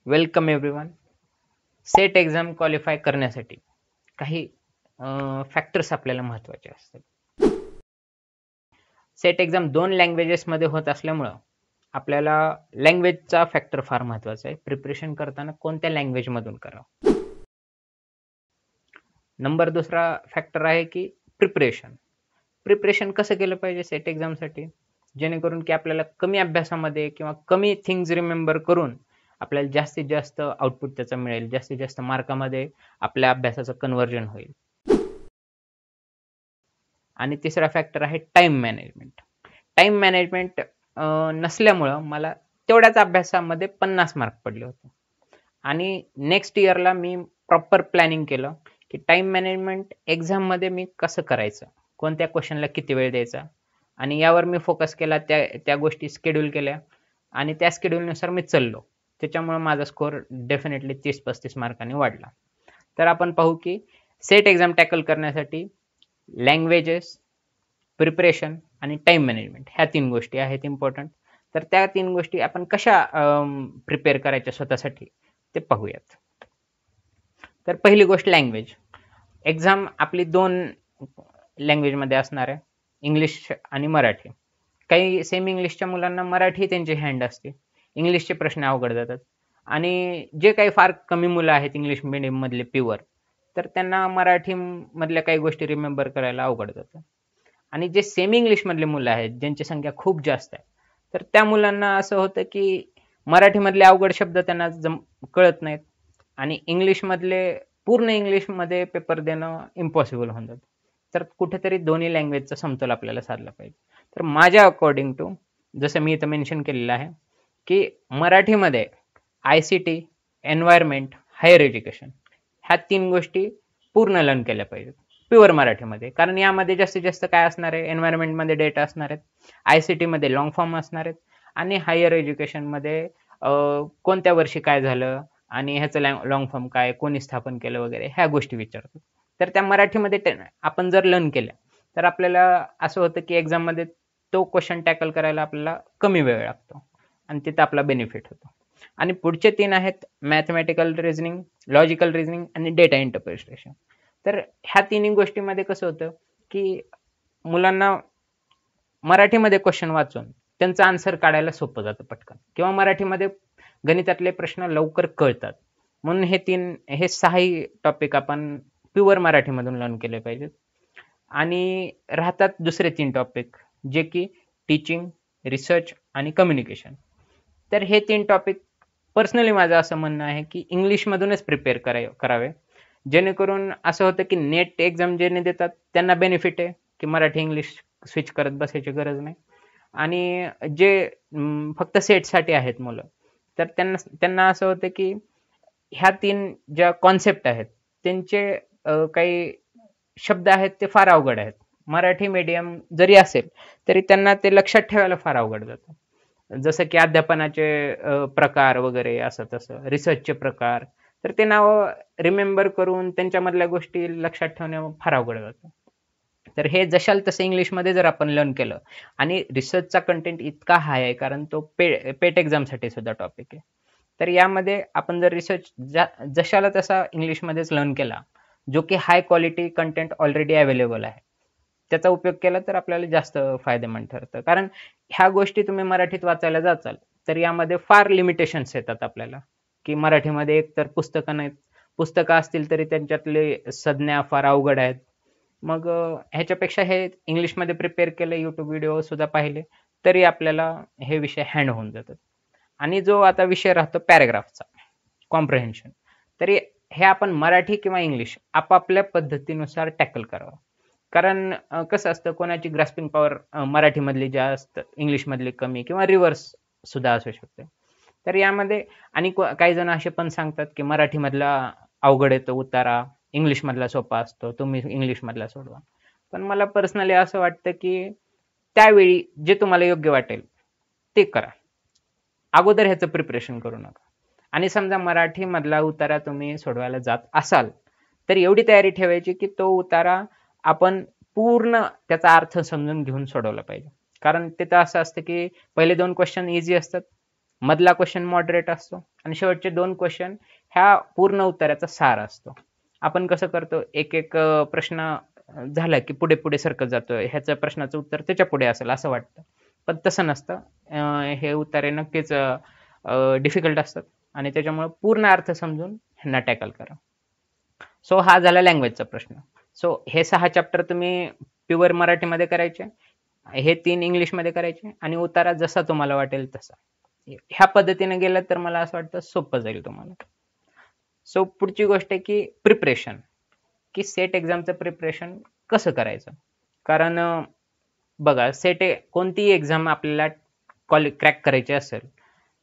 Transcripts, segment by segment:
Welcome everyone. Set exam qualify करण्यासाठी काही factors आपल्याला महत्त्वाचे असतात. सेट एक्झाम 2 लँग्वेजेसमध्ये होत असल्यामुळं आपल्याला लँग्वेजचा फॅक्टर फार महत्त्वाचा आहे. प्रिपरेशन करताना कोणत्या लँग्वेजमधून करावं. नंबर दुसरा फॅक्टर आहे की प्रिपरेशन. प्रिपरेशन कसं केलं पाहिजे सेट एक्झामसाठी, जेणेकरून की आपल्याला कमी अभ्यासामध्ये किंवा कमी थिंग्स रिमेंबर करून आपल्याला जास्तीत जास्त आउटपुट त्याचा मिळेल, जास्तीत जास्त मार्कामध्ये आपल्या अभ्यासाचं कन्व्हर्जन होईल. आणि तिसरा फॅक्टर आहे टाइम मॅनेजमेंट. टाइम मॅनेजमेंट नसल्यामुळं मला तेवढ्याच अभ्यासामध्ये 50 मार्क पडले होते. आणि नेक्स्ट इयरला मी प्रॉपर प्लॅनिंग केलं की टाइम मॅनेजमेंट एक्झाममध्ये मी कसं करायचं, कोणत्या क्वेश्चनला किती वेळ द्यायचा, आणि यावर मी फोकस केला. त्या गोष्टी शेड्यूल केल्या आणि त्या शेड्यूलनुसार मी चाललो. त्याच्यामुळे माझा स्कोअर डेफिनेटली 30-35 मार्कांनी वाढला. तर आपण पाहू की सेट एक्झाम टॅकल करण्यासाठी लँग्वेजेस, प्रिपरेशन आणि टाइम मॅनेजमेंट ह्या 3 गोष्टी आहेत इम्पॉर्टंट. तर त्या 3 गोष्टी आपण कशा प्रिपेअर करायच्या स्वतःसाठी ते पाहूयात. तर पहिली गोष्ट लँग्वेज. एक्झाम आपली 2 लँग्वेजमध्ये असणार आहे, इंग्लिश आणि मराठी. काही सेमी इंग्लिशच्या मुलांना मराठी त्यांची हँड असते, इंग्लिशचे प्रश्न अवघड जातात. आणि जे काही फार कमी मुलं आहेत इंग्लिश मिडियममधले प्युअर, तर त्यांना मराठीमधल्या काही गोष्टी रिमेंबर करायला अवघड जातं. आणि जे सेमी इंग्लिशमधले मुलं आहेत ज्यांची संख्या खूप जास्त आहे, तर त्या मुलांना असं होतं की मराठीमधले अवघड शब्द त्यांना कळत नाहीत आणि इंग्लिशमधले पूर्ण इंग्लिशमध्ये पेपर देणं इम्पॉसिबल होऊन जातं. तर कुठेतरी दोन्ही लँग्वेजचा समतोल आपल्याला साधला पाहिजे. तर माझ्या अकॉर्डिंग टू, जसं मी इथं मेन्शन केलेलं आहे की मराठीमध्ये ICT, एन्व्हायरमेंट, हायर एज्युकेशन ह्या 3 गोष्टी पूर्ण लर्न केल्या पाहिजेत प्युअर मराठीमध्ये. कारण यामध्ये जास्तीत जास्त काय असणार आहे, एन्व्हायरमेंटमध्ये डेटा असणार आहेत, ICT मध्ये लॉंग फॉर्म असणार आहेत, आणि हायर एज्युकेशनमध्ये कोणत्या वर्षी काय झालं आणि ह्याचं लॉंग फॉर्म काय, कोणी स्थापन केलं वगैरे ह्या गोष्टी विचारतात. तर त्या मराठीमध्ये आपण जर लर्न केल्या तर आपल्याला असं होतं की एक्झाममध्ये तो क्वेश्चन टॅकल करायला आपल्याला कमी वेळ लागतो आणि तिथं आपला बेनिफिट होतो. आणि पुढचे 3 आहेत मॅथमॅटिकल रिझनिंग, लॉजिकल रिझनिंग आणि डेटा इंटरप्रिटेशन. तर ह्या 3 गोष्टींमध्ये कसं होतं की मुलांना मराठीमध्ये क्वेश्चन वाचून त्यांचं आन्सर काढायला सोपं जातं पटकन, किंवा मराठीमध्ये गणितातले प्रश्न लवकर कळतात. म्हणून हे 6 टॉपिक आपण प्युअर मराठीमधून लर्न केले पाहिजेत. आणि राहतात दुसरे 3 टॉपिक, जे की टीचिंग, रिसर्च आणि कम्युनिकेशन. तर हे 3 टॉपिक पर्सनली माझं असं म्हणणं आहे की इंग्लिशमधूनच प्रिपेअर करावे, जेणेकरून असं होतं की नेट एक्झाम जे देतात त्यांना बेनिफिट आहे की मराठी इंग्लिश स्विच करत बसायची गरज नाही. आणि जे फक्त सेटसाठी आहेत मुलं, तर त्यांना असं होतं की ह्या 3 ज्या कॉन्सेप्ट आहेत त्यांचे काही शब्द आहेत ते फार अवघड आहेत. मराठी मीडियम जरी असेल तरी त्यांना ते लक्षात ठेवायला फार अवघड जातं. जसं की अध्यापनाचे प्रकार वगैरे असं तसं, रिसर्चचे प्रकार, तर ते नावं रिमेंबर करून त्यांच्यामधल्या गोष्टी लक्षात ठेवणं फार अवघड जातं. तर हे जशाल तसं इंग्लिशमध्ये जर आपण लर्न केलं, आणि रिसर्चचा कंटेंट इतका हाय आहे कारण तो पेट एक्झामसाठी सुद्धा टॉपिक आहे. तर यामध्ये आपण जर रिसर्च जशाला तसा इंग्लिशमध्येच लर्न केला, जो की high quality content already available आहे, त्याचा उपयोग केला तर आपल्याला जास्त फायदेमंद ठरतं. कारण ह्या गोष्टी तुम्ही मराठीत वाचायला जाचाल तर यामध्ये फार लिमिटेशन्स येतात आपल्याला, की मराठीमध्ये एक तर पुस्तकं नाहीत, पुस्तकं असतील तरी त्यांच्यातले संज्ञा फार अवघड आहेत. मग ह्याच्यापेक्षा हे इंग्लिशमध्ये प्रिपेअर केलं, यूट्यूब व्हिडिओ सुद्धा पाहिले तरी आपल्याला हे विषय हँड होऊन जातात. आणि जो आता विषय राहतो पॅराग्राफचा, कॉम्प्रिहेन्शन, तरी हे आपण मराठी किंवा इंग्लिश आपापल्या पद्धतीनुसार टॅकल करावं. कारण कसं असतं, कोणाची ग्रास्पिंग पॉवर मराठीमधली जास्त, इंग्लिशमधली कमी, किंवा रिव्हर्स सुद्धा असू शकते. तर यामध्ये आणि काही जण असे पण सांगतात की मराठीमधला अवघड येतो उतारा, इंग्लिशमधला सोपा असतो, तुम्ही इंग्लिशमधला सोडवा. पण मला पर्सनली असं वाटतं की त्यावेळी जे तुम्हाला योग्य वाटेल ते करा, अगोदर ह्याचं प्रिपरेशन करू नका. आणि समजा मराठीमधला उतारा तुम्ही सोडवायला जात असाल तर एवढी तयारी ठेवायची की तो उतारा आपण पूर्ण त्याचा अर्थ समजून घेऊन सोडवला पाहिजे. कारण तिथं असं असतं की पहिले 2 क्वेश्चन इझी असतात मधला क्वेश्चन मॉडरेट असतो आणि शेवटचे 2 क्वेश्चन ह्या पूर्ण उत्तराचा सार असतो. आपण कसं करतो, एक एक प्रश्न झाला की पुढे पुढे सरकत जातो, ह्याचं प्रश्नाचं उत्तर त्याच्या पुढे असेल असं वाटतं, पण तसं नसतं. हे उत्तरे नक्कीच डिफिकल्ट असतात आणि त्याच्यामुळे पूर्ण अर्थ समजून ह्यांना टॅकल करा. सो हा झाला लँग्वेजचा प्रश्न. सो हे 6 चॅप्टर तुम्ही प्युअर मराठीमध्ये करायचे, हे 3 इंग्लिशमध्ये करायचे आणि उतारा जसा तुम्हाला वाटेल तसा. ह्या पद्धतीने गेलं तर मला असं वाटतं सोपं जाईल तुम्हाला. सो पुढची गोष्ट आहे की प्रिपरेशन, की सेट एक्झामचं प्रिपरेशन कसं करायचं. कारण बघा, सेट कोणतीही एक्झाम आपल्याला क्रॅक करायची असेल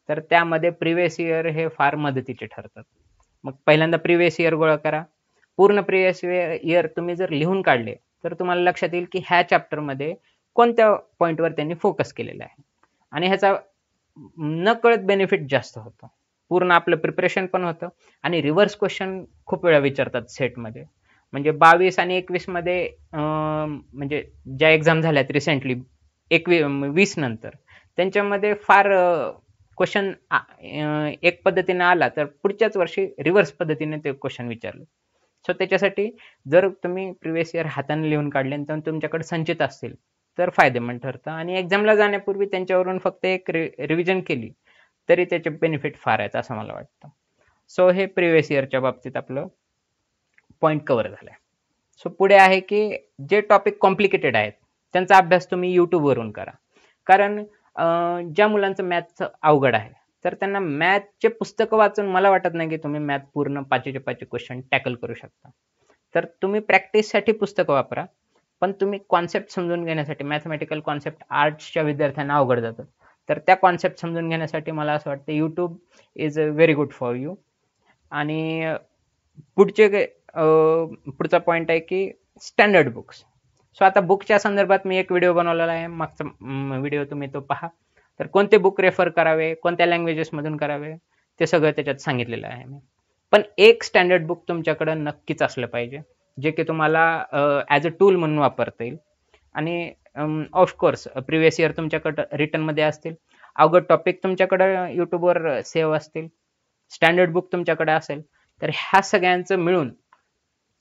तर त्यामध्ये प्रिव्हियस इयर हे फार मदतीचे ठरतात. मग पहिल्यांदा प्रिव्हियस इयर गोळा करा. पूर्ण प्रिव्हियस इयर तुम्ही जर लिहून काढले तर तुम्हाला लक्षात येईल की ह्या चॅप्टरमध्ये कोणत्या पॉईंटवर त्यांनी फोकस केलेला आहे आणि ह्याचा नकळत बेनिफिट जास्त होतं. पूर्ण आपलं प्रिपरेशन पण होतं आणि रिव्हर्स क्वेश्चन खूप वेळा विचारतात सेटमध्ये. म्हणजे 22 आणि 21 मध्ये म्हणजे ज्या एक्झाम झाल्यात रिसेंटली 20 नंतर, त्यांच्यामध्ये फार क्वेश्चन एक पद्धतीने आला तर पुढच्याच वर्षी रिव्हर्स पद्धतीने ते क्वेश्चन विचारले. सो त्याच्यासाठी जर तुम्ही प्रिव्हियस इयर हाताने लिहून काढले आणि तुमच्याकडे संचित असतील तर फायदेमंद ठरतं आणि एक्झामला जाण्यापूर्वी त्यांच्यावरून फक्त एक रिव्हिजन केली तरी त्याचे बेनिफिट फार आहेत असं मला वाटतं. सो हे प्रिव्हियस इयरच्या बाबतीत आपलं पॉईंट कव्हर झालाय. सो पुढे आहे की जे टॉपिक कॉम्प्लिकेटेड आहेत त्यांचा अभ्यास तुम्ही यूट्यूबवरून करा. कारण ज्या मुलांचं मॅथचं अवघड आहे तर त्यांना मॅथचे पुस्तकं वाचून मला वाटत नाही की तुम्ही मॅथ पूर्ण 5चे 5 क्वेश्चन टॅकल करू शकता. तर तुम्ही प्रॅक्टिससाठी पुस्तकं वापरा, पण तुम्ही कॉन्सेप्ट समजून घेण्यासाठी, मॅथमॅटिकल कॉन्सेप्ट आर्ट्सच्या विद्यार्थ्यांना अवघड जातात, तर त्या कॉन्सेप्ट समजून घेण्यासाठी मला असं वाटतं YouTube is very good for you. आणि पुढचा पॉईंट आहे की स्टँडर्ड बुक्स. सो आता बुकच्या संदर्भात मी एक व्हिडिओ बनवलेला आहे, मागचा व्हिडिओ तुम्ही तो पहा. तर कोणते बुक रेफर करावे, कोणत्या लँग्वेजेसमधून करावे, ते सगळं त्याच्यात सांगितलेलं आहे मी. पण एक स्टँडर्ड बुक तुमच्याकडे नक्कीच असलं पाहिजे जे की तुम्हाला ॲज अ टूल म्हणून वापरता येईल. आणि ऑफकोर्स प्रिव्हियस इयर तुमच्याकडं रिटर्नमध्ये असतील, अवघड टॉपिक तुमच्याकडं यूट्यूबवर सेव्ह असतील, स्टँडर्ड बुक तुमच्याकडे असेल, तर ह्या सगळ्यांचं मिळून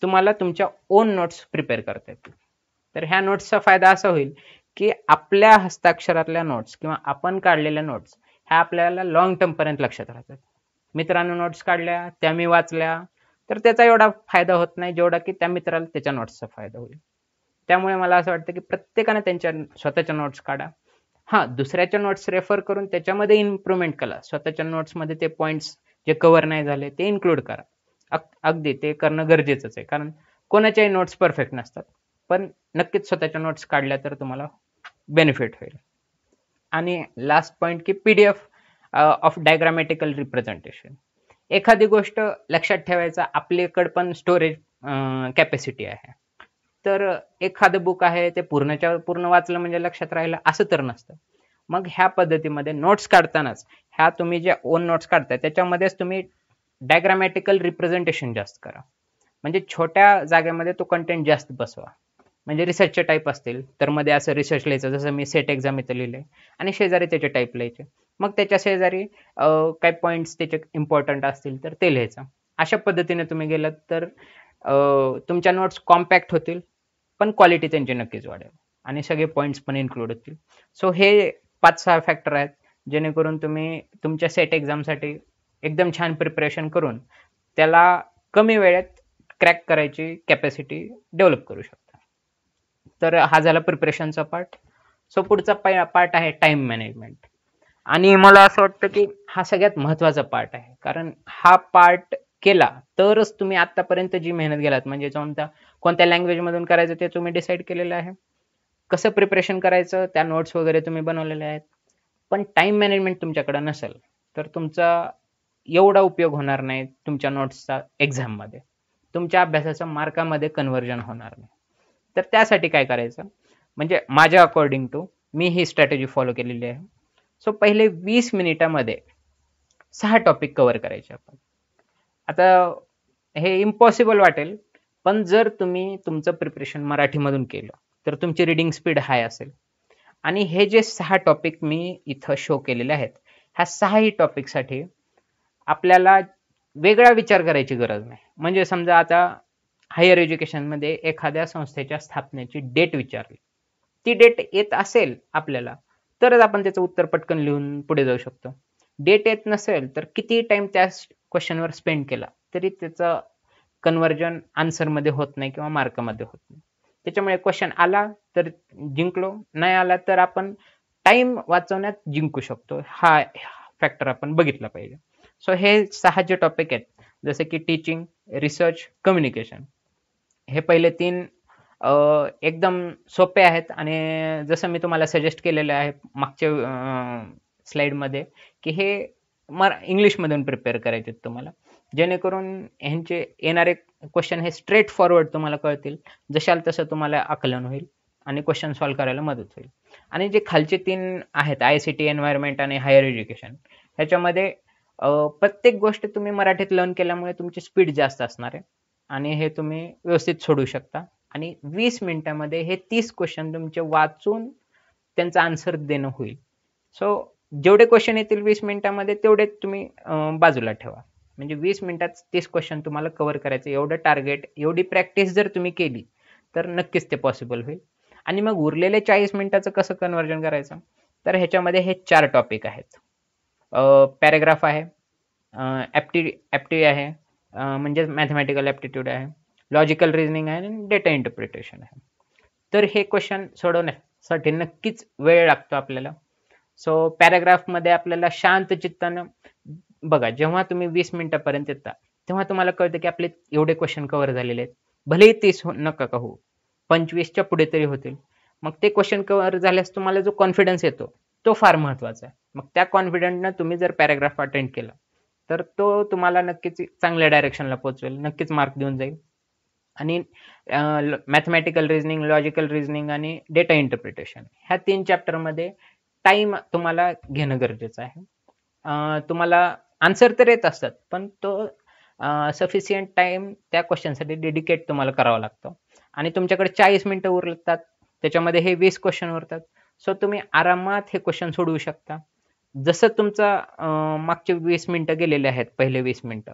तुम्हाला तुमच्या ओन नोट्स प्रिपेअर करता येतील. तर ह्या नोट्सचा फायदा असा होईल की आपल्या हस्ताक्षरातल्या नोट्स किंवा आपण काढलेल्या नोट्स ह्या आपल्याला लॉंग टर्म पर्यंत लक्षात राहतात. मित्रांनो नोट्स काढल्या, त्या मी वाचल्या, तर त्याचा एवढा फायदा होत नाही जेवढा की त्या मित्राला त्याच्या नोट्सचा फायदा होईल. त्यामुळे मला असं वाटतं की प्रत्येकाने त्यांच्या स्वतःच्या नोट्स काढा. हां, दुसऱ्याच्या नोट्स रेफर करून त्याच्यामध्ये इम्प्रूव्हमेंट करा. स्वतःच्या नोट्समध्ये ते पॉईंट्स जे कव्हर नाही झाले ते इन्क्लूड करा. अगदी ते करणं गरजेचंच आहे, कारण कोणाच्याही नोट्स परफेक्ट नसतात. पण नक्कीच स्वतःच्या नोट्स काढल्या तर तुम्हाला बेनिफिट होईल. आणि लास्ट पॉईंट की पीडीएफ ऑफ डायग्रामॅटिकल रिप्रेझेंटेशन. एखादी गोष्ट लक्षात ठेवायचा आपल्याकडे पण स्टोरेज कॅपॅसिटी आहे. तर एखादं बुक आहे ते पूर्णच्या पूर्ण वाचलं म्हणजे लक्षात राहिलं असं तर नसतं. मग ह्या पद्धतीमध्ये नोट्स काढतानाच ह्या तुम्ही जे ओन नोट्स काढताय त्याच्यामध्येच तुम्ही डायग्रामॅटिकल रिप्रेझेंटेशन जास्त करा. म्हणजे छोट्या जागेमध्ये तो कंटेंट जास्त बसवा. म्हणजे रिसर्चचे टाईप असतील तर मध्ये असं रिसर्च लिहायचं, जसं मी सेट एक्झाम इथं लिहिले, आणि शेजारी त्याचे टाईप लिहायचे. मग त्याच्या शेजारी काही पॉईंट्स त्याचे इम्पॉर्टंट असतील तर ते लिहायचं. अशा पद्धतीने तुम्ही गेलात तर तुमच्या नोट्स कॉम्पॅक्ट होतील, पण क्वालिटी त्यांची नक्कीच वाढेल आणि सगळे पॉईंट्स पण इन्क्लूड होतील. सो हे 5-6 फॅक्टर आहेत जेणेकरून तुम्ही तुमच्या सेट एक्झामसाठी एकदम छान प्रिपरेशन करून त्याला कमी वेळेत क्रॅक करायची कॅपॅसिटी डेव्हलप करू शकता. तर हा झाला प्रिपरेशनचा पार्ट. सो पुढचा पार्ट आहे टाइम मॅनेजमेंट. आणि मला असं वाटतं की हा सगळ्यात महत्त्वाचा पार्ट आहे, कारण हा पार्ट केला तरच तुम्ही आतापर्यंत जी मेहनत गेलात, म्हणजे कोणत्या लँग्वेजमधून करायचं ते तुम्ही डिसाईड केलेलं आहे, कसं प्रिपरेशन करायचं त्या नोट्स वगैरे तुम्ही बनवलेले आहेत, पण टाइम मॅनेजमेंट तुमच्याकडे नसेल तर तुमचा एवढा उपयोग होणार नाही तुमच्या नोट्सचा एक्झाममध्ये, तुमच्या अभ्यासाच्या मार्कामध्ये कन्व्हर्जन होणार नाही. तर त्यासाठी काय करायचं, म्हणजे माझ्या अकॉर्डिंग टू मी ही स्ट्रॅटेजी फॉलो केलेली आहे. सो पहिले 20 मिनिटामध्ये 6 टॉपिक कव्हर करायचे आपण. आता हे इम्पॉसिबल वाटेल, पण जर तुम्ही तुमचं प्रिपरेशन मराठीमधून केलं तर तुमची रिडिंग स्पीड हाय असेल. आणि हे जे 6 टॉपिक मी इथं शो केलेले आहेत ह्या 6ही टॉपिकसाठी आपल्याला वेगळा विचार करायची गरज नाही. म्हणजे समजा आता हायर एज्युकेशनमध्ये एखाद्या संस्थेच्या स्थापनेची डेट विचारली, ती डेट येत असेल आपल्याला तरच आपण त्याचं उत्तर पटकन लिहून पुढे जाऊ शकतो. डेट येत नसेल तर किती टाइम त्या क्वेश्चनवर स्पेंड केला तरी त्याचं कन्व्हर्जन आन्सरमध्ये होत नाही किंवा मार्कमध्ये होत नाही. त्याच्यामुळे क्वेश्चन आला तर जिंकलो, नाही आला तर आपण टाइम वाचवण्यात जिंकू शकतो. हा फॅक्टर आपण बघितला पाहिजे. सो हे 6 जे टॉपिक आहेत, जसे की टीचिंग, रिसर्च, कम्युनिकेशन, हे पहिले 3 एकदम सोपे आहेत आणि जसं मी तुम्हाला सजेस्ट केलेलं आहे मागच्या स्लाइडमध्ये की हे इंग्लिशमधून प्रिपेअर करायचे तुम्हाला, जेणेकरून ह्यांचे येणारे क्वेश्चन हे स्ट्रेट फॉरवर्ड तुम्हाला कळतील, जशाल तसं तुम्हाला आकलन होईल आणि क्वेश्चन सॉल्व्ह करायला मदत होईल. आणि जे खालचे 3 आहेत ICT, एन्व्हायरमेंट आणि हायर एज्युकेशन, ह्याच्यामध्ये प्रत्येक गोष्ट तुम्ही मराठीत लर्न केल्यामुळे तुमची स्पीड जास्त असणार आहे आणि हे तुम्ही व्यवस्थित सोडवू शकता. आणि 20 मिनिटामध्ये हे 30 क्वेश्चन तुमचे वाचून त्यांचा आन्सर देणं होईल. सो जेवढे क्वेश्चन येतील 20 मिनिटामध्ये तेवढे तुम्ही बाजूला ठेवा. म्हणजे 20 मिनिटात 30 क्वेश्चन तुम्हाला कव्हर करायचं, एवढं टार्गेट, एवढी प्रॅक्टिस जर तुम्ही केली तर नक्कीच ते पॉसिबल होईल. आणि मग उरलेले 40 मिनिटाचं कसं कन्व्हर्जन करायचं, तर ह्याच्यामध्ये हे 4 टॉपिक आहेत. पॅराग्राफ आहे, ॲप्टी आहे, म्हणजे मॅथमॅटिकल ॲप्टिट्यूड आहे, लॉजिकल रिझनिंग आहे आणि डेटा इंटरप्रिटेशन आहे. तर हे क्वेश्चन सोडवण्यासाठी नक्कीच वेळ लागतो आपल्याला. सो पॅराग्राफमध्ये आपल्याला शांत चित्तानं बघा, जेव्हा तुम्ही 20 मिनिटापर्यंत येता तेव्हा तुम्हाला कळतं की आपले एवढे क्वेश्चन कव्हर झालेले आहेत. भलेही 30 नका का हो, 25च्या पुढे तरी होतील. मग ते क्वेश्चन कव्हर झाल्यास तुम्हाला जो कॉन्फिडन्स येतो तो फार महत्वाचा आहे. मग त्या कॉन्फिडंटनं तुम्ही जर पॅराग्राफ अटेंड केला तर तो तुम्हाला नक्कीच चांगल्या डायरेक्शनला पोहोचवेल, नक्कीच मार्क देऊन जाईल. आणि मॅथमॅटिकल रिझनिंग, लॉजिकल रिझनिंग आणि डेटा इंटरप्रिटेशन ह्या 3 चॅप्टरमध्ये टाइम तुम्हाला घेणं गरजेचं आहे. तुम्हाला आन्सर तर येत असतात पण तो सफिशियंट टाइम त्या क्वेश्चनसाठी डेडिकेट तुम्हाला करावा लागतो. आणि तुमच्याकडे 40 मिनिटं उरतात, त्याच्यामध्ये हे 20 क्वेश्चन उरतात. सो तुम्ही आरामात हे क्वेश्चन सोडवू शकता. जसं तुमचा मागचे 20 मिनिटं गेलेले आहेत, पहिले 20 मिनिटं,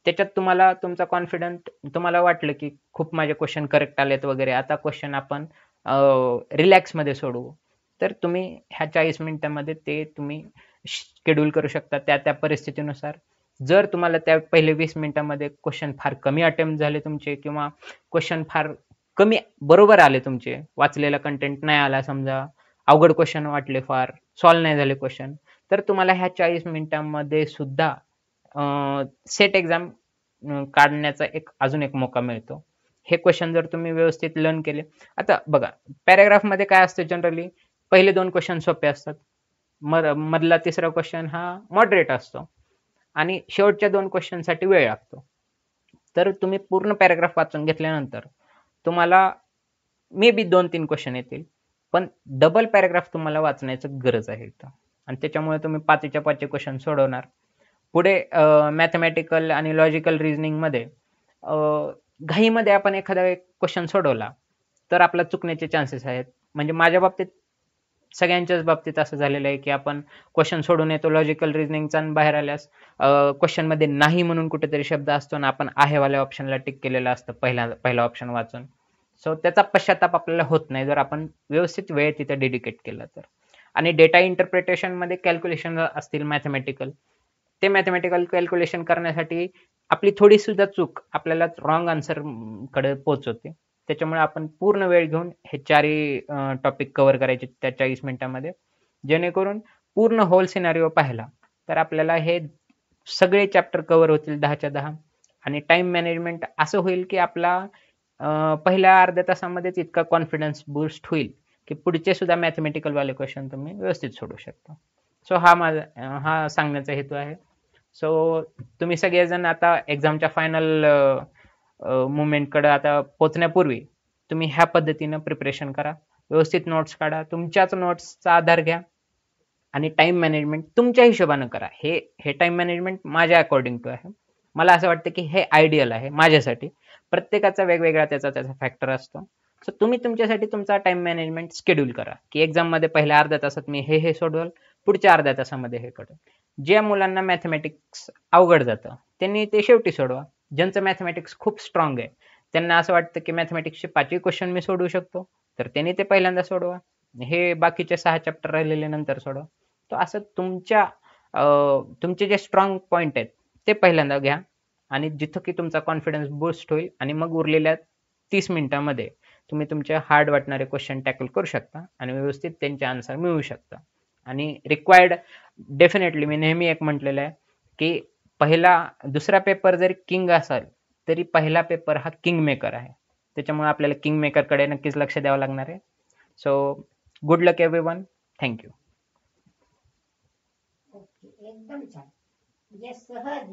त्याच्यात तुम्हाला तुमचा कॉन्फिडंट, तुम्हाला वाटलं की खूप माझे क्वेश्चन करेक्ट आलेत वगैरे, आता क्वेश्चन आपण रिलॅक्समध्ये सोडवू, तर तुम्ही ह्या 40 मिनिटांमध्ये ते तुम्ही शेड्यूल करू शकता त्या परिस्थितीनुसार. जर तुम्हाला त्या पहिले 20 मिनिटांमध्ये क्वेश्चन फार कमी अटेम्प्ट झाले तुमचे किंवा क्वेश्चन फार कमी बरोबर आले तुमचे, वाचलेला कंटेंट नाही आला, समजा अवघड क्वेश्चन वाटले, फार सॉल्व्ह नाही झाले क्वेश्चन, तर तुम्हाला ह्या 40 मिनिटांमध्ये सुद्धा सेट एक्झाम काढण्याचा अजून एक मौका मिळतो. हे क्वेश्चन जर तुम्ही व्यवस्थित लर्न केले. आता बघा, पॅराग्राफमध्ये काय असतं, जनरली पहिले 2 क्वेश्चन सोपे असतात, मधला 3रा क्वेश्चन हा मॉडरेट असतो आणि शेवटच्या 2 क्वेश्चनसाठी वेळ लागतो. तर तुम्ही पूर्ण पॅराग्राफ वाचून घेतल्यानंतर तुम्हाला मे बी 2-3 क्वेश्चन येतील, पण डबल पॅराग्राफ तुम्हाला वाचण्याची गरज आहे इथं. आणि त्याच्यामुळे तुम्ही 5च्या 5 क्वेश्चन सोडवणार. पुढे मॅथमॅटिकल आणि लॉजिकल रिझनिंगमध्ये घाईमध्ये आपण एखादा क्वेश्चन सोडवला तर आपला चुकण्याचे चान्सेस आहेत. म्हणजे माझ्या बाबतीत, सगळ्यांच्याच बाबतीत असं झालेलं आहे की आपण क्वेश्चन सोडून येतो लॉजिकल रिझनिंगचा आणि बाहेर आल्यास क्वेश्चनमध्ये नाही म्हणून कुठेतरी शब्द असतो ना, आपण आहेवाल्या ऑप्शनला टिक केलेलं असतं पहिला ऑप्शन वाचून. सो त्याचा पश्चाताप आपल्याला होत नाही जर आपण व्यवस्थित वेळ तिथे डेडिकेट केला तर. आणि डेटा इंटरप्रिटेशनमध्ये कॅल्क्युलेशन असतील मॅथमॅटिकल, ते मॅथमॅटिकल कॅल्क्युलेशन करण्यासाठी आपली थोडी सुद्धा चूक आपल्याला रॉंग आन्सर कडे पोहोचवते. त्याच्यामुळे आपण पूर्ण वेळ घेऊन हे 4ही टॉपिक कव्हर करायचे त्या 40 मिनिटांमध्ये, जेणेकरून पूर्ण होल सिनारिओ पाहिला तर आपल्याला हे सगळे चॅप्टर कव्हर होतील 10च्या 10. आणि टाइम मॅनेजमेंट असं होईल की आपला पहिल्या अर्ध्या तासामध्येच इतका कॉन्फिडन्स बूस्ट होईल की पुढचे सुद्धा मॅथमॅटिकल वाले क्वेश्चन तुम्ही व्यवस्थित सोडवू शकता. सो हा सांगण्याचा हेतू आहे. सो तुम्ही सगळेजण आता एक्झामच्या फायनल मुवमेंटकडे आता पोहोचण्यापूर्वी तुम्ही ह्या पद्धतीनं प्रिपरेशन करा, व्यवस्थित नोट्स काढा, तुमच्याच नोट्सचा आधार घ्या आणि टाइम मॅनेजमेंट तुमच्या हिशोबानं करा. हे टाइम मॅनेजमेंट माझ्या अकॉर्डिंग टू आहे. मला असं वाटतं की हे आयडियल आहे माझ्यासाठी. प्रत्येकाचा वेगवेगळा त्याचा फॅक्टर असतो. सो तुम्ही तुमच्यासाठी तुमचा टाइम मॅनेजमेंट शेड्यूल करा की एक्झाममध्ये पहिल्या अर्ध्या तासात मी हे सोडवल, पुढच्या अर्ध्या तासामध्ये हे कळेल. ज्या मुलांना मॅथमॅटिक्स अवघड जातं त्यांनी ते शेवटी सोडवा. ज्यांचं मॅथमॅटिक्स खूप स्ट्रॉंग आहे त्यांना असं वाटतं की मॅथमॅटिक्सचे 5ही क्वेश्चन मी सोडवू शकतो, तर त्यांनी ते पहिल्यांदा सोडवा. हे बाकीचे 6 चॅप्टर राहिलेले नंतर सोडवा. तर असं तुमचे जे स्ट्रॉंग पॉईंट आहेत ते पहिल्यांदा घ्या आणि जिथं की तुमचा कॉन्फिडन्स बूस्ट होईल आणि मग उरलेल्या 30 मिनिटांमध्ये तुम्ही तुमचे हार्ड वाटणारे क्वेश्चन टॅकल करू शकता आणि व्यवस्थित त्यांचे आन्सर मिळवू शकता. आणि रिक्वायर्ड डेफिनेटली मी नेहमी एक म्हटलेलं आहे की दुसरा पेपर जरी किंग असेल तरी पहिला पेपर हा किंग मेकर आहे. त्याच्यामुळे आपल्याला किंग मेकरकडे नक्कीच लक्ष द्यावं लागणार आहे. सो गुड लक एव्हरीवन. थँक्यू. ओके, एकदम छान. म्हणजे सहज